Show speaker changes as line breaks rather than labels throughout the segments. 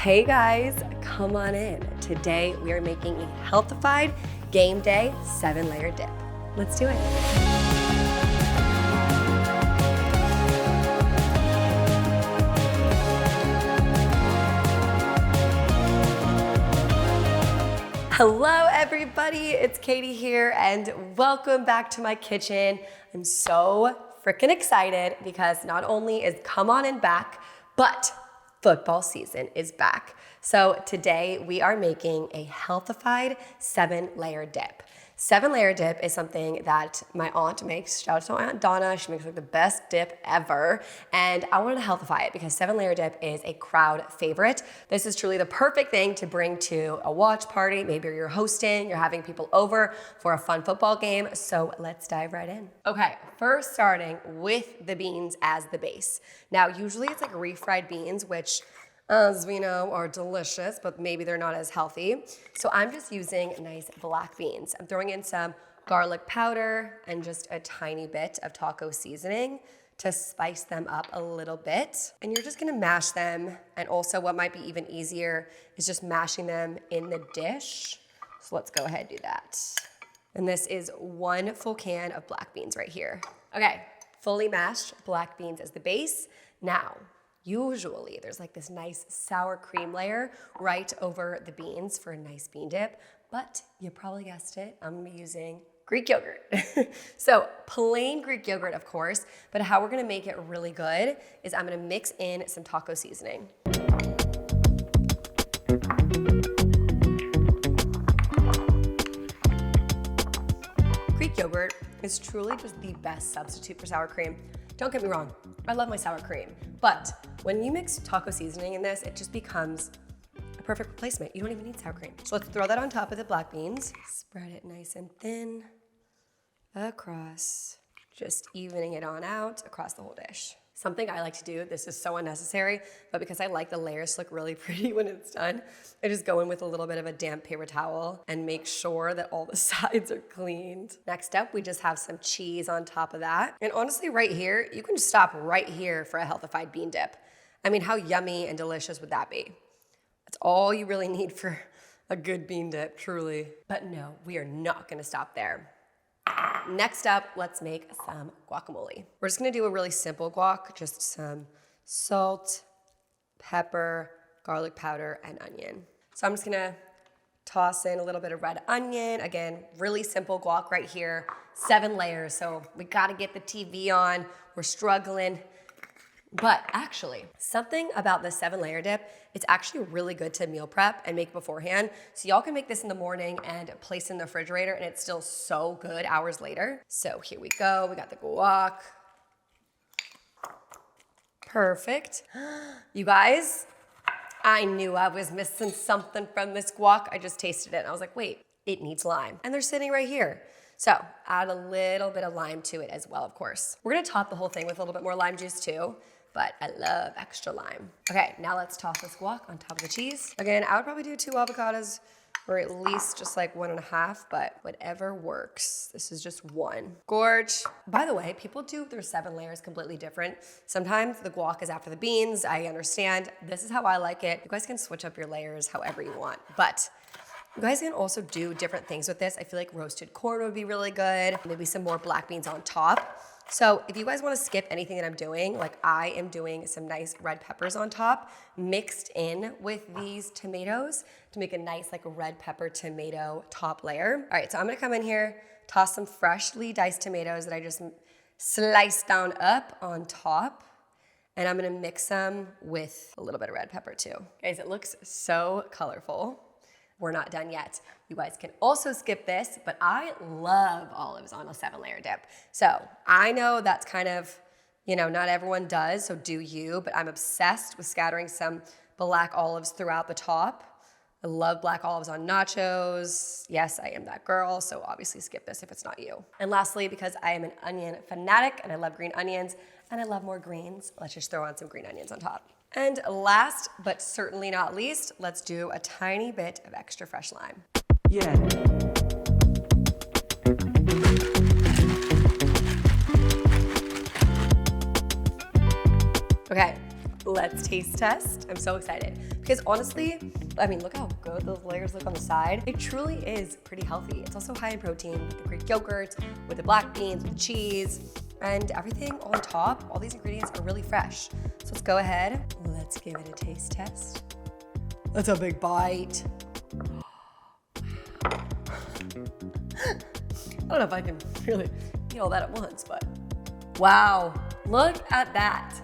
Hey guys, come on in. Today we are making a Healthified game day 7-layer dip. Let's do it. Hello everybody, it's Katie here and welcome back to my kitchen. I'm so freaking excited because not only is Come On In back, but football season is back. So today we are making a Healthified 7-layer dip. 7-layer dip is something that my aunt makes. Shout out to my Aunt Donna. She makes like the best dip ever. And I wanted to healthify it because 7-layer dip is a crowd favorite. This is truly the perfect thing to bring to a watch party. Maybe you're hosting, you're having people over for a fun football game. So let's dive right in. Okay, first starting with the beans as the base. Now, usually it's like refried beans, which as we know, are delicious, but maybe they're not as healthy. So I'm just using nice black beans. I'm throwing in some garlic powder and just a tiny bit of taco seasoning to spice them up a little bit. And you're just gonna mash them. And also what might be even easier is just mashing them in the dish. So let's go ahead and do that. And this is 1 full can of black beans right here. Okay, fully mashed black beans as the base. Now, usually there's like this nice sour cream layer right over the beans for a nice bean dip, but you probably guessed it, I'm gonna be using Greek yogurt. So plain Greek yogurt, of course, but how we're gonna make it really good is I'm gonna mix in some taco seasoning. Greek yogurt is truly just the best substitute for sour cream. Don't get me wrong, I love my sour cream, but when you mix taco seasoning in this, it just becomes a perfect replacement. You don't even need sour cream. So let's throw that on top of the black beans. Spread it nice and thin across, just evening it on out across the whole dish. Something I like to do, this is so unnecessary, but because I like the layers to look really pretty when it's done, I just go in with a little bit of a damp paper towel and make sure that all the sides are cleaned. Next up, we just have some cheese on top of that. And honestly, right here, you can just stop right here for a Healthified bean dip. I mean, how yummy and delicious would that be? That's all you really need for a good bean dip, truly. But no, we are not gonna stop there. Next up, let's make some guacamole. We're just gonna do a really simple guac, just some salt, pepper, garlic powder, and onion. So I'm just gonna toss in a little bit of red onion. Again, really simple guac right here, 7 layers, so we gotta get the TV on. We're struggling. But actually, something about the 7-layer dip, it's actually really good to meal prep and make beforehand. So y'all can make this in the morning and place it in the refrigerator and it's still so good hours later. So here we go, we got the guac. Perfect. You guys, I knew I was missing something from this guac. I just tasted it and I was like, wait, it needs lime. And they're sitting right here. So add a little bit of lime to it as well, of course. We're gonna top the whole thing with a little bit more lime juice too, but I love extra lime. Okay, now let's toss this guac on top of the cheese. Again, I would probably do 2 avocados or at least just like 1.5, but whatever works. This is just 1. Gorge. By the way, people do their 7 layers completely different. Sometimes the guac is after the beans, I understand. This is how I like it. You guys can switch up your layers however you want, but you guys can also do different things with this. I feel like roasted corn would be really good. Maybe some more black beans on top. So if you guys want to skip anything that I'm doing, like I am doing some nice red peppers on top mixed in with these tomatoes to make a nice like red pepper tomato top layer. All right, so I'm gonna come in here, toss some freshly diced tomatoes that I just sliced down up on top. And I'm gonna mix them with a little bit of red pepper too. Guys, it looks so colorful. We're not done yet. You guys can also skip this, but I love olives on a 7-layer dip. So I know that's kind of, you know, not everyone does, so do you, but I'm obsessed with scattering some black olives throughout the top. I love black olives on nachos. Yes, I am that girl, so obviously skip this if it's not you. And lastly, because I am an onion fanatic and I love green onions and I love more greens, let's just throw on some green onions on top. And last, but certainly not least, let's do a tiny bit of extra fresh lime. Yeah. Okay, let's taste test. I'm so excited. Because honestly, I mean, look how good those layers look on the side. It truly is pretty healthy. It's also high in protein with the Greek yogurt, with the black beans, with the cheese, and everything on top. All these ingredients are really fresh. So let's go ahead. Let's give it a taste test. That's a big bite. I don't know if I can really eat all that at once, but wow, look at that.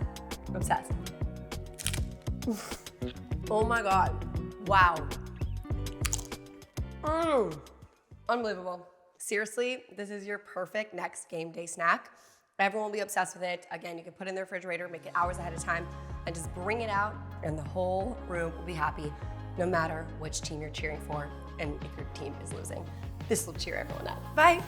I'm obsessed. Oh my God, wow. Unbelievable. Seriously, this is your perfect next game day snack. Everyone will be obsessed with it. Again, you can put it in the refrigerator, make it hours ahead of time, and just bring it out, and the whole room will be happy, no matter which team you're cheering for, and if your team is losing. This will cheer everyone up. Bye.